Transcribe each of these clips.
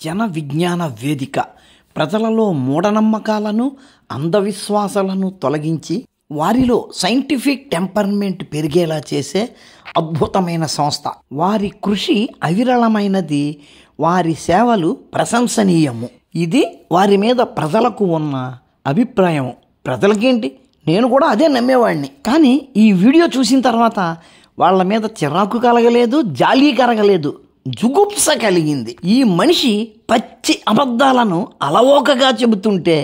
జన విజ్ఞాన వేదిక ప్రజలలో మూఢనమ్మకాలను అంధవిశ్వాసాలను తొలగించి వారిలో సైంటిఫిక్ టెంపర్మెంట్ పెరిగేలా చేసే అద్భుతమైన సంస్థ. వారి కృషి అవిరళమైనది, వారి సేవలు ప్రశంసనీయము. ఇది వారి మీద ప్రజలకు ఉన్న అభిప్రాయం. ప్రజలకేంటి, నేను కూడా అదే నమ్మేవాడిని. కానీ ఈ వీడియో చూసిన తర్వాత వాళ్ళ మీద చిరాకు కలగలేదు, జాలి కలగలేదు, జుగుప్స కలిగింది. ఈ మనిషి పచ్చి అబద్ధాలను అలవోకగా చెబుతుంటే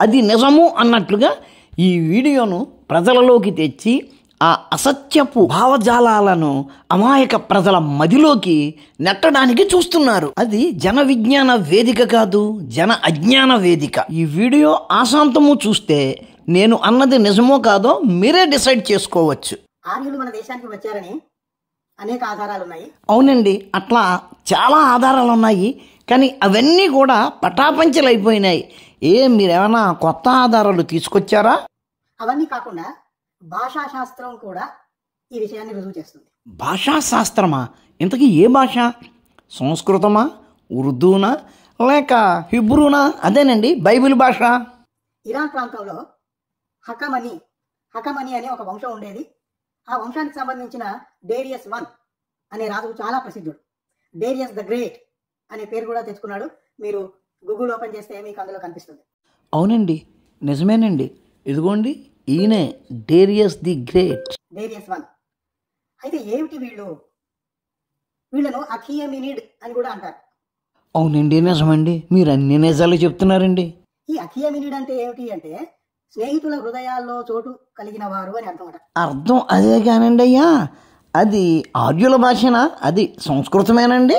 అది నిజము అన్నట్లుగా ఈ వీడియోను ప్రజలలోకి తెచ్చి ఆ అసత్యపు భావజాలాలను అమాయక ప్రజల మదిలోకి నెట్టడానికి చూస్తున్నారు. అది జన విజ్ఞాన వేదిక కాదు, జన అజ్ఞాన వేదిక. ఈ వీడియో ఆశాంతము చూస్తే నేను అన్నది నిజమో కాదో మీరే డిసైడ్ చేసుకోవచ్చు. ఆర్యులు మన దేశానికి వచ్చారని అనేక ఆధారాలు ఉన్నాయి. అవునండి, అట్లా చాలా ఆధారాలు ఉన్నాయి. కానీ అవన్నీ కూడా పటాపంచలు అయిపోయినాయి. మీరేమైనా కొత్త ఆధారాలు తీసుకొచ్చారా? అవన్నీ కాకుండా భాషా శాస్త్రం కూడా ఈ విషయాన్ని రుజువు చేస్తుంది. భాషా శాస్త్రమా? ఇంతకీ ఏ భాష? సంస్కృతమా, ఉర్దూనా, లేక హిబ్రూనా? అదేనండి, బైబిల్ భాష. ఇరాన్ ప్రాంతంలో హకమని అనే ఒక వంశం ఉండేది. ఆ వంశానికి సంబంధించిన డేరియస్ I అనే రాజు చాలా ప్రసిద్ధుడు. డేరియస్ ద గ్రేట్ అనే పేరు కూడా తెచ్చుకున్నాడు. మీరు గూగుల్ ఓపెన్ చేస్తే మీకు అందులో కనిపిస్తుంది. అవునండి, నిజమేనండి. ఇదిగోండి, ఈయనే Darius the great. Darius I. అయితే ఏమిటి వీళ్ళను అఖియమినిడ్ అని కూడా అంటారు. అవునండి, నిజమండి. మీరు అన్ని నిజాలు చెప్తున్నారండి. ఈ అఖియమినిడ్ అంటే ఏమిటి అంటే స్నేహితుల హృదయాల్లో చోటు కలిగిన వారు అని అర్థం. అర్థం అదే కానండి అయ్యా, అది ఆర్యుల భాషనా? అది సంస్కృతమేనండి.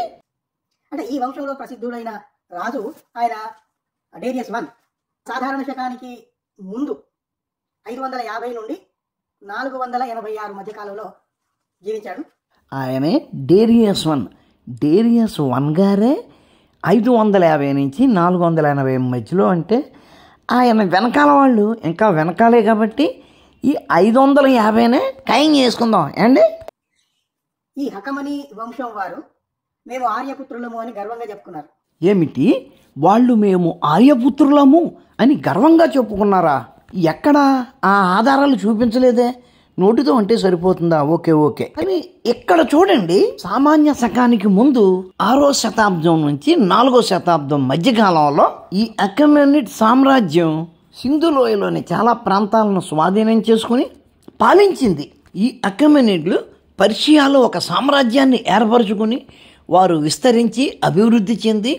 అంటే ఈ వంశంలో ప్రసిద్ధుడైన రాజు ఆయన డేరియస్ I సాధారణ శకానికి ముందు 550 నుండి 486 మధ్యకాలంలో జీవించాడు. ఆయనే డేరియస్ I. డేరియస్ I గారే 550 నుంచి 480 మధ్యలో. అంటే ఆయన వెనకాల వాళ్ళు ఇంకా వెనకాలే కాబట్టి ఈ 550నే ఖాయం చేసుకుందాం అండి. ఈ హకమని వంశం వారు మేము ఆర్యపుత్రులము అని గర్వంగా చెప్పుకున్నారు. ఏమిటి, వాళ్ళు మేము ఆర్యపుత్రులము అని గర్వంగా చెప్పుకున్నారా? ఎక్కడా ఆ ఆధారాలు చూపించలేదే. నోటితో అంటే సరిపోతుందా? ఓకే. కానీ ఇక్కడ చూడండి, సామాన్య శకానికి ముందు 6వ శతాబ్దం నుంచి 4వ శతాబ్దం మధ్యకాలంలో ఈ అకమెనిడ్ సామ్రాజ్యం సింధు లోయలోని చాలా ప్రాంతాలను స్వాధీనం చేసుకుని పాలించింది. ఈ అకమెనిడ్లు పర్షియాలో ఒక సామ్రాజ్యాన్ని ఏర్పరచుకుని వారు విస్తరించి అభివృద్ధి చెంది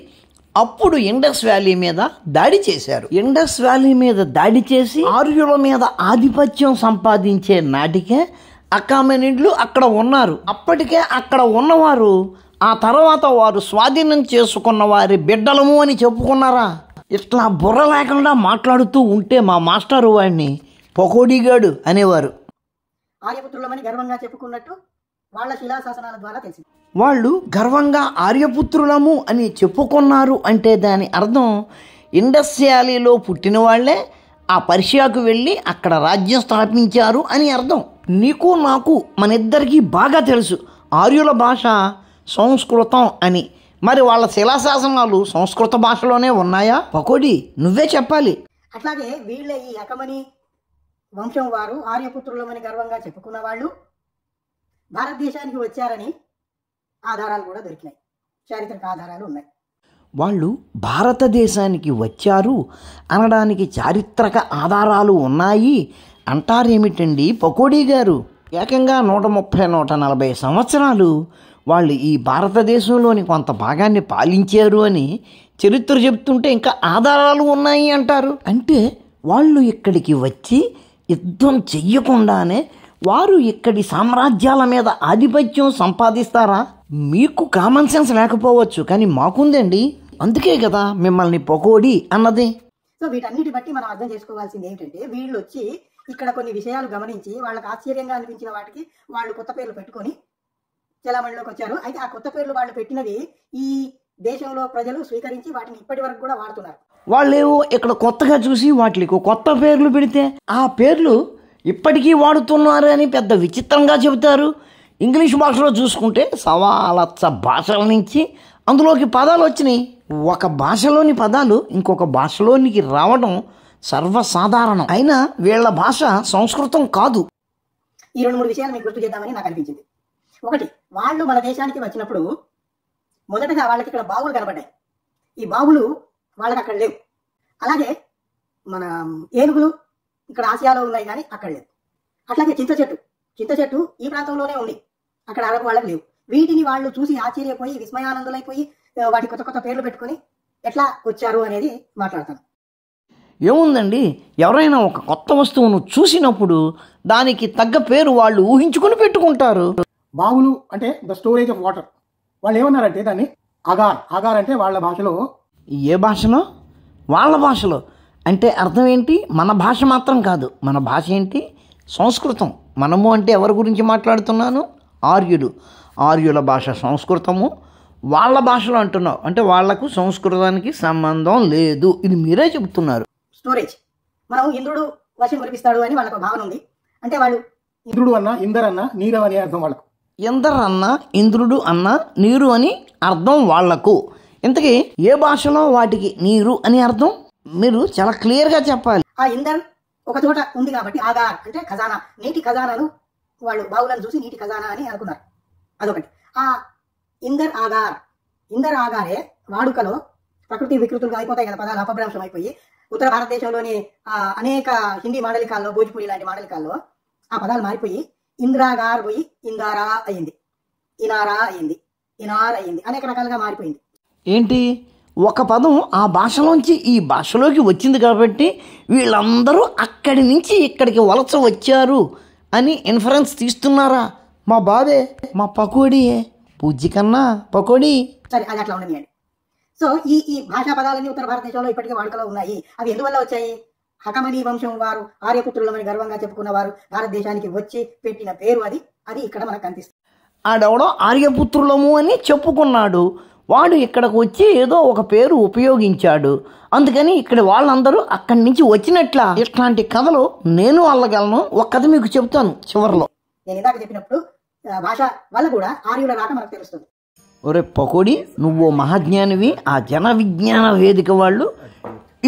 అప్పుడు ఇండస్ వ్యాలీ మీద దాడి చేశారు. ఇండస్ వ్యాలీ మీద దాడి చేసి ఆర్యుల మీద ఆధిపత్యం సంపాదించే నాటికే అకామెనిడ్లు అక్కడ ఉన్నారు. అప్పటికే అక్కడ ఉన్నవారు ఆ తర్వాత వారు స్వాధీనం చేసుకున్న వారి బిడ్డలము అని చెప్పుకున్నారా? ఇట్లా బుర్ర లేకుండా మాట్లాడుతూ ఉంటే మా మాస్టారు వాడిని పకోడీగాడు అనేవారు. ఆర్యపుత్రులమని గర్వంగా చెప్పుకున్నట్టు వాళ్ళ శిలాశాసనాల ద్వారా తెలిసింది. వాళ్ళు గర్వంగా ఆర్యపుత్రులము అని చెప్పుకున్నారు అంటే దాని అర్థం ఇండస్ వ్యాలీలో పుట్టిన వాళ్లే ఆ పర్షియాకు వెళ్ళి అక్కడ రాజ్యం స్థాపించారు అని అర్థం. నీకు నాకు మనిద్దరికీ బాగా తెలుసు ఆర్యుల భాష సంస్కృతం అని. మరి వాళ్ళ శిలాశాసనాలు సంస్కృత భాషలోనే ఉన్నాయా? పకోడి నువ్వే చెప్పాలి. అట్లాగే వీళ్ళే ఈ అకమని వంశం వారు ఆర్యపుత్రులమని గర్వంగా చెప్పుకున్న వాళ్ళు భారతదేశానికి వచ్చారని ఆధారాలు కూడా దొరికినాయి. చారిత్రక ఆధారాలు ఉన్నాయి. వాళ్ళు భారతదేశానికి వచ్చారు అనడానికి చారిత్రక ఆధారాలు ఉన్నాయి అంటారేమిటండి పకోడీ గారు? ఏకంగా 130-140 సంవత్సరాలు వాళ్ళు ఈ భారతదేశంలోని కొంత భాగాన్ని పాలించారు అని చరిత్ర చెప్తుంటే ఇంకా ఆధారాలు ఉన్నాయి అంటారు. అంటే వాళ్ళు ఇక్కడికి వచ్చి యుద్ధం చెయ్యకుండానే వారు ఇక్కడి సామ్రాజ్యాల మీద ఆధిపత్యం సంపాదిస్తారా? మీకు కామన్ సెన్స్ లేకపోవచ్చు, కానీ మాకుందండి. అందుకే కదా మిమ్మల్ని పకోడీ అన్నది. సో వీటన్నిటి బట్టి మనం అర్థం చేసుకోవాల్సింది ఏంటంటే వీళ్ళు వచ్చి ఇక్కడ కొన్ని విషయాలు గమనించి వాళ్ళకి ఆశ్చర్యంగా అనిపించిన వాటికి వాళ్ళు కొత్త పేర్లు పెట్టుకొని చలామణిలోకి వచ్చారు. అయితే ఆ కొత్త పేర్లు వాళ్ళు పెట్టినవి ఈ దేశంలో ప్రజలు స్వీకరించి వాటిని ఇప్పటి వరకు కూడా వాడుతున్నారు. వాళ్ళేవో ఇక్కడ కొత్తగా చూసి వాటికి కొత్త పేర్లు పెడితే ఆ పేర్లు ఇప్పటికీ వాడుతున్నారు అని పెద్ద విచిత్రంగా చెబుతారు. ఇంగ్లీష్ భాషలో చూసుకుంటే సవా లక్ష భాషల నుంచి అందులోకి పదాలు వచ్చినాయి. ఒక భాషలోని పదాలు ఇంకొక భాషలోనికి రావడం సర్వసాధారణం. అయినా వీళ్ళ భాష సంస్కృతం కాదు. ఈ 2-3 విషయాలు మీకు గుర్తు చేద్దామని నాకు అనిపించింది. ఒకటి, వాళ్ళు మన దేశానికి వచ్చినప్పుడు మొదటగా వాళ్ళకి ఇక్కడ బావులు కనబడ్డాయి. ఈ బావులు వాళ్ళకి అక్కడ లేవు. అలాగే మన ఏనుగులు ఇక్కడ ఆసియాలో ఉన్నాయి కానీ అక్కడ లేవు. అట్లాగే చింత చెట్టు ఈ ప్రాంతంలోనే ఉంది, అక్కడ అరబ్ వాళ్ళకి లేవు. వీటిని వాళ్ళు చూసి ఆశ్చర్యపోయి విస్మయానందులైపోయి వాటి కొత్త కొత్త పేర్లు పెట్టుకొని ఎట్లా వచ్చారు అనేది మాట్లాడతాను. ఏముందండి, ఎవరైనా ఒక కొత్త వస్తువును చూసినప్పుడు దానికి తగ్గ పేరు వాళ్ళు ఊహించుకుని పెట్టుకుంటారు. బావులు అంటే ద స్టోరేజ్ ఆఫ్ వాటర్. వాళ్ళు ఏమన్నారంటే దాన్ని ఆగార్ అంటే వాళ్ళ భాషలో. ఏ భాషలో? వాళ్ళ భాషలో. అంటే అర్థం ఏంటి? మన భాష మాత్రం కాదు. మన భాష ఏంటి? సంస్కృతం. మనము అంటే ఎవరి గురించి మాట్లాడుతున్నాను? ఆర్యుల భాష సంస్కృతము. వాళ్ళ భాషలో అంటున్నావు అంటే వాళ్లకు సంస్కృతానికి సంబంధం లేదు. ఇది మీరే చెబుతున్నారు. స్టోరేజ్. మనం ఇంద్రుడు వర్షం కురిపిస్తాడు అని వాళ్ళకు భావన ఉంది. అంటే వాళ్ళు ఇంద్రుడు అన్న ఇందర్ అన్న నీరు అని అర్థం వాళ్ళకు. ఇందర్ అన్న ఇంద్రుడు అన్న నీరు అని అర్థం వాళ్లకు. ఇంతకీ ఏ భాషలో వాటికి నీరు అని అర్థం? మీరు చాలా క్లియర్గా చెప్పాలి. ఆ ఇందర్ ఒక చోట ఉంది కాబట్టి ఆగార్ అంటే ఖజానా, నీటి ఖజానాను వాళ్ళు బావులను చూసి నీటి ఖజానా అని అనుకున్నారు. అదొకటి. ఆ ఇందర్ ఆగారే వాడుకలో ప్రకృతి వికృతులుగా అయిపోతాయి కదా పదాలు, అపభ్రంశం అయిపోయి ఉత్తర భారతదేశంలోని అనేక హిందీ మాండలికాల్లో, భోజ్పురి లాంటి మాండలికాల్లో ఆ పదాలు మారిపోయి ఇంద్రాగార్ పోయి ఇందారా అయింది, ఇనారా అయింది, ఇనార్ అయింది, అనేక రకాలుగా మారిపోయింది. ఏంటి? ఒక పదం ఆ భాషలోంచి ఈ భాషలోకి వచ్చింది కాబట్టి వీళ్ళందరూ అక్కడి నుంచి ఇక్కడికి వలస వచ్చారు అని ఇన్ఫరెన్స్ తీస్తున్నారా? మా బాబే, మా పకోడీయే, పూజ్య కన్నా పకోడీ. సరే, అది అట్లా ఉండనియండి. సో ఈ భాషా పదాలన్నీ ఉత్తర భారతదేశంలో ఇప్పటికీ వాడుకలో ఉన్నాయి. అవి ఎందువల్ల వచ్చాయి? హకమనీ వంశం వారు ఆర్యపుత్రులమని గర్వంగా చెప్పుకున్న వారు భారతదేశానికి వచ్చి పెట్టిన పేరు అది ఇక్కడ మనకు కనిపిస్తుంది. ఆడెవడో ఆర్యపుత్రులము అని చెప్పుకున్నాడు, వాడు ఇక్కడికి వచ్చి ఏదో ఒక పేరు ఉపయోగించాడు, అందుకని ఇక్కడ వాళ్ళందరూ అక్కడి నుంచి వచ్చినట్లా. ఇట్లాంటి కథలు నేను అల్లగలను. ఒక కథ మీకు చెప్తాను చివరిలో. నేను ఇందాక చెప్పినప్పుడు భాష వల్ల కూడా ఆర్యుల రాక మనకు తెలుస్తుంది. ఒరే పకోడి, నువ్వు మహాజ్ఞానివి, ఆ జన విజ్ఞాన వేదిక వాళ్ళు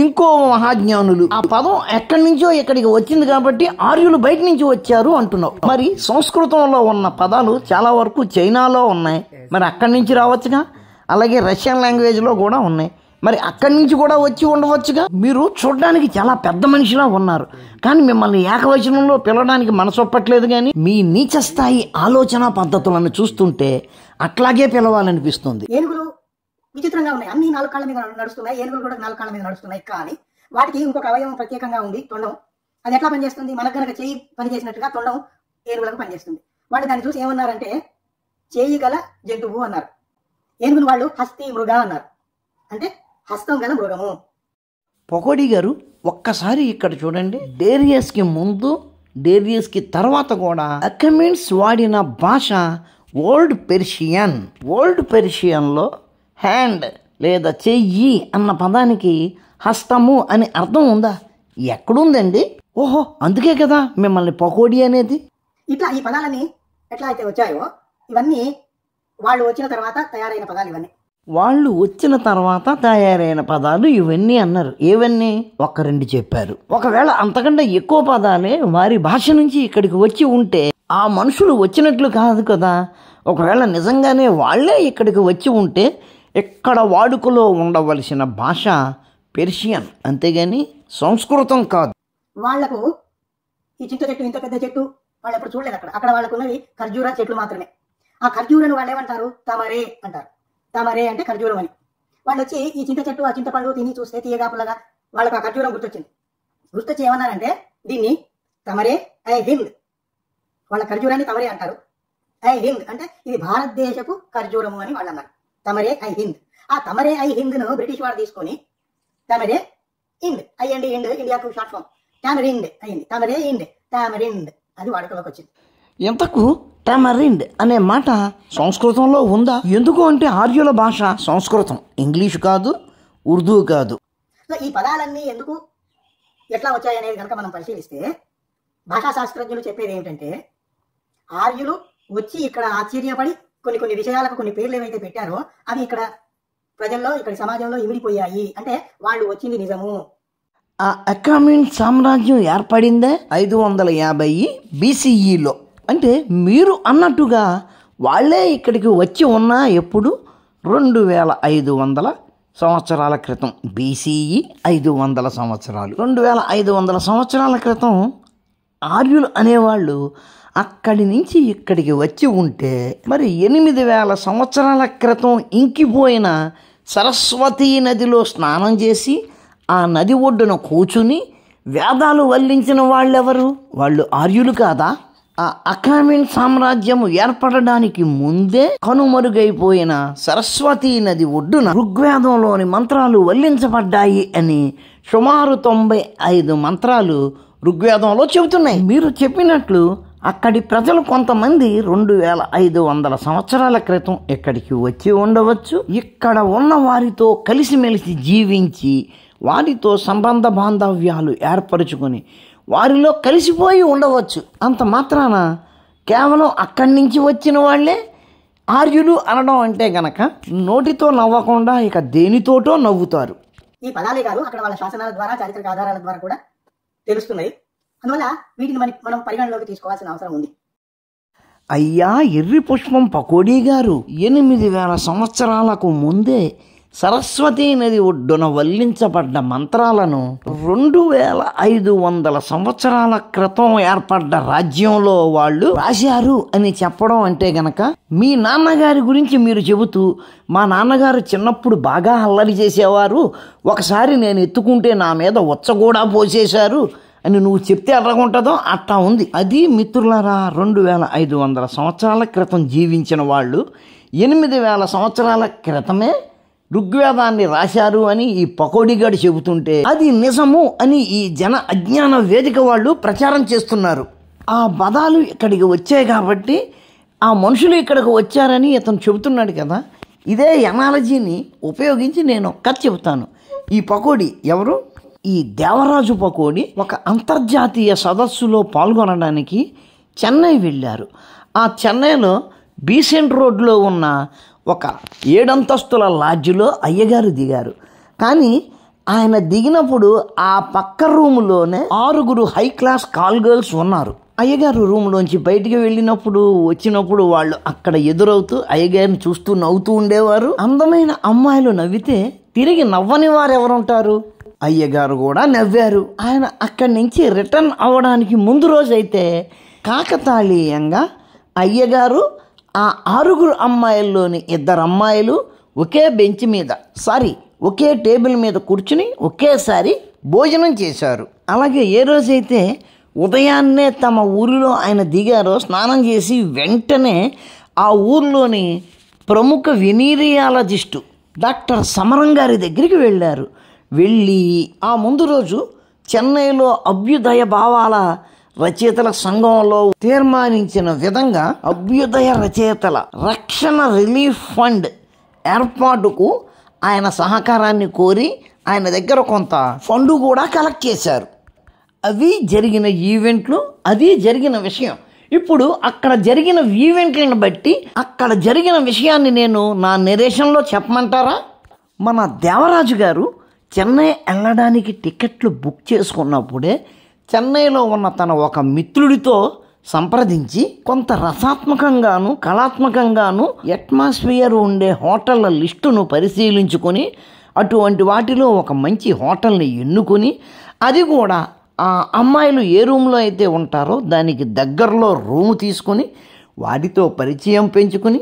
ఇంకో మహాజ్ఞానులు. ఆ పదం ఎక్కడి నుంచో ఇక్కడికి వచ్చింది కాబట్టి ఆర్యులు బయట నుంచి వచ్చారు అంటున్నావు. మరి సంస్కృతంలో ఉన్న పదాలు చాలా వరకు చైనాలో ఉన్నాయి, మరి అక్కడి నుంచి రావచ్చుగా. అలాగే రష్యన్ లాంగ్వేజ్లో కూడా ఉన్నాయి, మరి అక్కడి నుంచి కూడా వచ్చి ఉండవచ్చుగా. మీరు చూడడానికి చాలా పెద్ద మనిషిలా ఉన్నారు, కానీ మిమ్మల్ని ఏకవచనంలో పిలవడానికి మనసొప్పట్లేదు. కానీ మీ నీచ స్థాయి ఆలోచన పద్ధతులను చూస్తుంటే అట్లాగే పిలవాలనిపిస్తుంది. ఏనుగులు విచిత్రంగా ఉన్నాయి, అన్ని 4 కాళ్ళ మీద నడుస్తున్నాయి. ఏనుగులు కూడా 4 కాళ్ళ మీద నడుస్తున్నాయి, కానీ వాటికి ఇంకొక అవయవం ప్రత్యేకంగా ఉంది, తొండం. అది ఎట్లా పనిచేస్తుంది? మనకు కనుక చేయి పనిచేసినట్టుగా తొండం ఏనుగులకు పనిచేస్తుంది. వాళ్ళు దాన్ని చూసి ఏమన్నారంటే చేయి గల జంతువు అన్నారు. ఏనుగును వాళ్ళు హస్తి మృగ అన్నారు, అంటే హస్తం గల మృగము. పకోడీ గారు ఒక్కసారి ఇక్కడ చూడండి. డేరియస్కి ముందు, డేరియస్కి తర్వాత కూడా అకమెన్స్ వాడిన భాష ఓల్డ్ పెర్షియన్. ఓల్డ్ పెర్షియన్లో హ్యాండ్ లేదా చెయ్యి అన్న పదానికి హస్తము అని అర్థం ఉందా? ఎక్కడుందండి? ఓహో, అందుకే కదా మిమ్మల్ని పకోడీ అనేది. ఇట్లా ఈ పదాలన్నీ ఎట్లా అయితే వచ్చాయో ఇవన్నీ వాళ్ళు వచ్చిన తర్వాత తయారైన పదాలు. ఇవన్నీ వాళ్ళు వచ్చిన తర్వాత తయారైన పదాలు ఇవన్నీ అన్నారు. ఏవన్నీ? 1-2 చెప్పారు. ఒకవేళ అంతకంటే ఎక్కువ పదాలే వారి భాష నుంచి ఇక్కడికి వచ్చి ఉంటే ఆ మనుషులు వచ్చినట్లు కాదు కదా. ఒకవేళ నిజంగానే వాళ్ళే ఇక్కడికి వచ్చి ఉంటే ఇక్కడ వాడుకలో ఉండవలసిన భాష పెర్షియన్, అంతేగాని సంస్కృతం కాదు. వాళ్లకు ఈ చింత చెట్టు, ఇంత పెద్ద చెట్టు వాళ్ళు ఎప్పుడు చూడలేదు. అక్కడ వాళ్ళకు ఉన్నవి ఖర్జూర చెట్లు మాత్రమే. ఆ ఖర్జూరను వాళ్ళు ఏమంటారు? తమరే అంటారు. తమరే అంటే ఖర్జూరం అని. వాళ్ళు వచ్చి ఈ చింత చెట్టు, ఆ చింతపండు తిని చూస్తే తీయగా పుల్లగా వాళ్ళకు ఆ ఖర్జూరం గుర్తొచ్చింది. గుర్తొచ్చి ఏమన్నారంటే దీన్ని తమరే ఐ హింద్, వాళ్ళ ఖర్జూరాన్ని తమరే అంటారు. ఐ హింద్ అంటే ఇది భారతదేశపు ఖర్జూరము అని వాళ్ళు అన్నారు. తమరే ఐ హింద్. ఆ తమరే ఐ హింద్ను బ్రిటిష్ వాడు తీసుకొని తమరే ఇండ్, అయ్యండి ఇండ్, ఇండియాకు షార్ట్ ఫామ్ టామరిండ్ అయింది. తమరే ఇండ్, టామరిండ్ అది వాడుకలోకి వచ్చింది. ఎంతకు టామరిండ్ అనే మాట సంస్కృతంలో ఉందా? ఎందుకు అంటే ఆర్యుల భాష సంస్కృతం, ఇంగ్లీషు కాదు, ఉర్దూ కాదు. సో ఈ పదాలన్నీ ఎందుకు ఎట్లా వచ్చాయనేది కనుక మనం పరిశీలిస్తే భాషా శాస్త్రజ్ఞులు చెప్పేది ఏమిటంటే ఆర్యులు వచ్చి ఇక్కడ ఆశ్చర్యపడి కొన్ని విషయాలకు కొన్ని పేర్లు ఏవైతే పెట్టారో అవి ఇక్కడ ప్రజల్లో ఇక్కడ సమాజంలో ఇమిడిపోయాయి. అంటే వాళ్ళు వచ్చింది నిజము. ఆ అకామిన్ సామ్రాజ్యం ఏర్పడిందే 550 BCEలో. అంటే మీరు అన్నట్టుగా వాళ్ళే ఇక్కడికి వచ్చి ఉన్నా ఎప్పుడు 2500 సంవత్సరాల క్రితం. BCE 500 సంవత్సరాలు. 2500 సంవత్సరాల క్రితం ఆర్యులు అనేవాళ్ళు అక్కడి నుంచి ఇక్కడికి వచ్చి ఉంటే మరి 8000 సంవత్సరాల క్రితం ఇంకిపోయిన సరస్వతీ నదిలో స్నానం చేసి ఆ నది ఒడ్డున కూర్చుని వేదాలు వల్లించిన వాళ్ళెవరు? వాళ్ళు ఆర్యులు కాదా? ఆ అకామిన్ సామ్రాజ్యం ఏర్పడడానికి ముందే కనుమరుగైపోయిన సరస్వతీ నది ఒడ్డున ఋగ్వేదంలోని మంత్రాలు వల్లించబడ్డాయి అని సుమారు 95 మంత్రాలు ఋగ్వేదంలో చెబుతున్నాయి. మీరు చెప్పినట్లు అక్కడి ప్రజలు కొంతమంది 2500 సంవత్సరాల క్రితం ఇక్కడికి వచ్చి ఉండవచ్చు. ఇక్కడ ఉన్న వారితో కలిసిమెలిసి జీవించి వారితో సంబంధ బాంధవ్యాలు ఏర్పరచుకొని వారిలో కలిసిపోయి ఉండవచ్చు. అంత మాత్రాన కేవలం అక్కడి నుంచి వచ్చిన వాళ్ళే ఆర్యులు అనడం అంటే గనక నోటితో నవ్వకుండా ఇక దేనితోటో నవ్వుతారు. ఈ పదాలే కాదు, అక్కడ వాళ్ళ శాసనాల ద్వారా, చారిత్రక ఆధారాల ద్వారా కూడా తెలుస్తున్నాయి. అందువల్ల వీటిని మనం పరిగణలోకి తీసుకోవాల్సిన అవసరం ఉంది. అయ్యా ఎర్రి పుష్పం పకోడీ గారు, 8000 సంవత్సరాలకు ముందే సరస్వతీ నది ఒడ్డున వల్లించబడ్డ మంత్రాలను 2500 సంవత్సరాల క్రితం ఏర్పడ్డ రాజ్యంలో వాళ్ళు రాశారు అని చెప్పడం అంటే గనక మీ నాన్నగారి గురించి మీరు చెబుతూ మా నాన్నగారు చిన్నప్పుడు బాగా అల్లరి చేసేవారు, ఒకసారి నేను ఎత్తుకుంటే నా మీద ఉచ్చ కూడా పోసేశారు అని నువ్వు చెప్తే ఎలాగుంటుందో అట్టా ఉంది. అది మిత్రులారా 2500 సంవత్సరాల క్రితం జీవించిన వాళ్ళు 8000 సంవత్సరాల క్రితమే ఋగ్వేదాన్ని రాశారు అని ఈ పకోడీగాడు చెబుతుంటే అది నిజము అని ఈ జన అజ్ఞాన వేదిక వాళ్ళు ప్రచారం చేస్తున్నారు. ఆ పదాలు ఇక్కడికి వచ్చాయి కాబట్టి ఆ మనుషులు ఇక్కడికి వచ్చారని ఇతను చెబుతున్నాడు కదా. ఇదే ఎనాలజీని ఉపయోగించి నేను కథ చెబుతాను. ఈ పకోడీ ఎవరు? ఈ దేవరాజు పకోడీ ఒక అంతర్జాతీయ సదస్సులో పాల్గొనడానికి చెన్నై వెళ్ళారు. ఆ చెన్నైలో బీసెంట్ రోడ్లో ఉన్న ఒక 7 అంతస్తుల లాడ్జిలో అయ్యగారు దిగారు. కానీ ఆయన దిగినప్పుడు ఆ పక్క రూములోనే 6 హై క్లాస్ కాల్ గర్ల్స్ ఉన్నారు. అయ్యగారు రూమ్లోంచి బయటికి వెళ్ళినప్పుడు వచ్చినప్పుడు వాళ్ళు అక్కడ ఎదురవుతూ అయ్యగారిని చూస్తూ నవ్వుతూ ఉండేవారు. అందమైన అమ్మాయిలు నవ్వితే తిరిగి నవ్వని వారు ఎవరుంటారు? అయ్యగారు కూడా నవ్వారు. ఆయన అక్కడి నుంచి రిటర్న్ అవ్వడానికి ముందు రోజైతే కాకతాళీయంగా అయ్యగారు ఆ 6 అమ్మాయిల్లోని 2 అమ్మాయిలు ఒకే బెంచ్ మీద ఒకే టేబుల్ మీద కూర్చుని ఒకేసారి భోజనం చేశారు. అలాగే ఏ రోజైతే ఉదయాన్నే తమ ఊరిలో ఆయన దిగారో స్నానం చేసి వెంటనే ఆ ఊర్లోని ప్రముఖ వెనీరియాలజిస్టు డాక్టర్ సమరం గారి దగ్గరికి వెళ్ళారు. వెళ్ళి ఆ ముందు రోజు చెన్నైలో అభ్యుదయ భావాల రచయితల సంఘంలో తీర్మానించిన విధంగా అభ్యుదయ రచయితల రక్షణ రిలీఫ్ ఫండ్ ఏర్పాటుకు ఆయన సహకారాన్ని కోరి ఆయన దగ్గర కొంత ఫండ్ కూడా కలెక్ట్ చేశారు. అవి జరిగిన ఈవెంట్లు, అది జరిగిన విషయం. ఇప్పుడు అక్కడ జరిగిన ఈవెంట్లను బట్టి అక్కడ జరిగిన విషయాన్ని నేను నా నెరేషన్లో చెప్పమంటారా? మన దేవరాజు గారు చెన్నై వెళ్ళడానికి టికెట్లు బుక్ చేసుకున్నప్పుడే చెన్నైలో ఉన్న తన ఒక మిత్రుడితో సంప్రదించి కొంత రసాత్మకంగాను కళాత్మకంగాను అట్మాస్ఫియర్ ఉండే హోటళ్ళ లిస్టును పరిశీలించుకొని అటువంటి వాటిలో ఒక మంచి హోటల్ని ఎన్నుకొని అది కూడా ఆ అమ్మాయిలు ఏ రూమ్లో అయితే ఉంటారో దానికి దగ్గరలో రూము తీసుకొని వారితో పరిచయం పెంచుకొని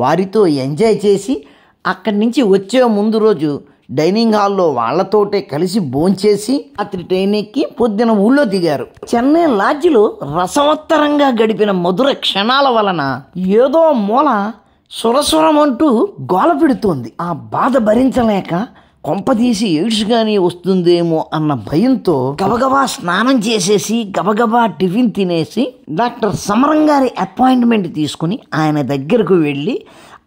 వారితో ఎంజాయ్ చేసి అక్కడి నుంచి వచ్చే ముందు రోజు డైనింగ్ హాల్లో వాళ్లతోటే కలిసి భోంచేసి రాత్రి ట్రైన్ ఎక్కి పొద్దున ఊళ్ళో దిగారు. చెన్నై లాడ్జిలో రసవత్తరంగా గడిపిన మధుర క్షణాల వలన ఏదో మూల సురసురం అంటూ గోల పెడుతోంది. ఆ బాధ భరించలేక కొంపదీసి ఎయిడ్స్ కానీ వస్తుందేమో అన్న భయంతో గబగబా స్నానం చేసేసి గబగబా టిఫిన్ తినేసి డాక్టర్ సమరం గారి అపాయింట్మెంట్ తీసుకుని ఆయన దగ్గరకు వెళ్ళి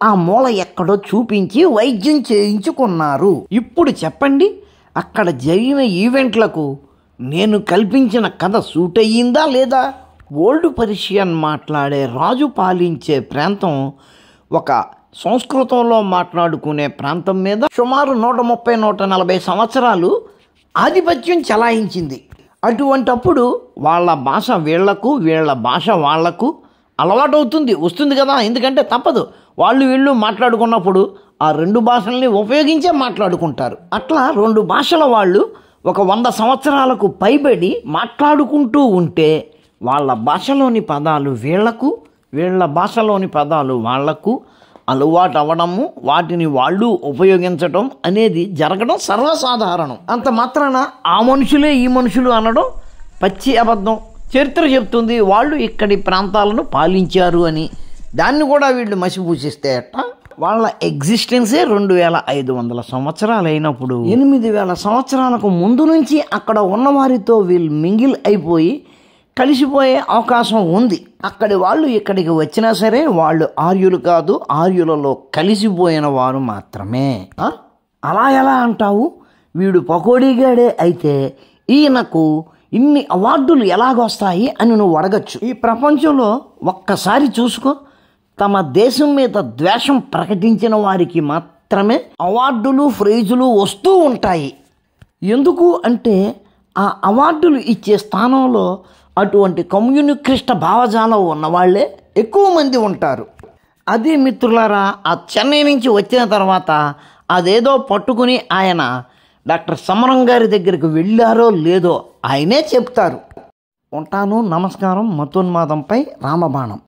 ఆ మూల ఎక్కడో చూపించి వైద్యం చేయించుకున్నారు. ఇప్పుడు చెప్పండి, అక్కడ జరిగిన ఈవెంట్లకు నేను కల్పించిన కథ సూట్ అయ్యిందా లేదా? ఓల్డ్ పర్షియన్ మాట్లాడే రాజు పాలించే ప్రాంతం ఒక సంస్కృతంలో మాట్లాడుకునే ప్రాంతం మీద సుమారు 130-140 సంవత్సరాలు ఆధిపత్యం చెలాయించింది. అటువంటప్పుడు వాళ్ళ భాష వీళ్లకు, వీళ్ళ భాష వాళ్లకు అలవాటు వస్తుంది కదా, ఎందుకంటే తప్పదు. వాళ్ళు వీళ్ళు మాట్లాడుకున్నప్పుడు ఆ 2 భాషల్ని ఉపయోగించే మాట్లాడుకుంటారు. అట్లా 2 భాషల వాళ్ళు ఒక 100 సంవత్సరాలకు పైబడి మాట్లాడుకుంటూ ఉంటే వాళ్ళ భాషలోని పదాలు వీళ్లకు, వీళ్ళ భాషలోని పదాలు వాళ్లకు అలవాటు అవ్వడము, వాటిని వాళ్ళు ఉపయోగించడం అనేది జరగడం సర్వసాధారణం. అంత మాత్రాన ఆ మనుషులే ఈ మనుషులు అనడం పచ్చి అబద్ధం. చరిత్ర చెప్తుంది వాళ్ళు ఇక్కడి ప్రాంతాలను పాలించారు అని. దాన్ని కూడా వీళ్ళు మసిపూసిస్తే అట్ట వాళ్ళ ఎగ్జిస్టెన్సే 2500 సంవత్సరాలు అయినప్పుడు 8000 సంవత్సరాలకు ముందు నుంచి అక్కడ ఉన్నవారితో వీళ్ళు మింగిల్ అయిపోయి కలిసిపోయే అవకాశం ఉంది. అక్కడి వాళ్ళు ఇక్కడికి వచ్చినా సరే వాళ్ళు ఆర్యులు కాదు, ఆర్యులలో కలిసిపోయిన వారు మాత్రమే. అలా ఎలా అంటావు? వీడు పకోడీగాడే అయితే ఈయనకు ఇన్ని అవార్డులు ఎలాగొస్తాయి అని నువ్వు అడగచ్చు. ఈ ప్రపంచంలో ఒక్కసారి చూసుకో, తమ దేశం మీద ద్వేషం ప్రకటించిన వారికి మాత్రమే అవార్డులు, ప్రైజులు వస్తూ ఉంటాయి. ఎందుకు అంటే ఆ అవార్డులు ఇచ్చే స్థానంలో అటువంటి కమ్యూనిస్ట్ భావజాలం ఉన్నవాళ్లే ఎక్కువ మంది ఉంటారు. అదే మిత్రులారా, ఆ చెన్నై నుంచి వచ్చిన తర్వాత అదేదో పట్టుకుని ఆయన డాక్టర్ సమరం గారి దగ్గరికి వెళ్ళారో లేదో ఆయనే చెప్తారు. ఉంటాను. నమస్కారం. మతోన్మాదంపై రామబాణం.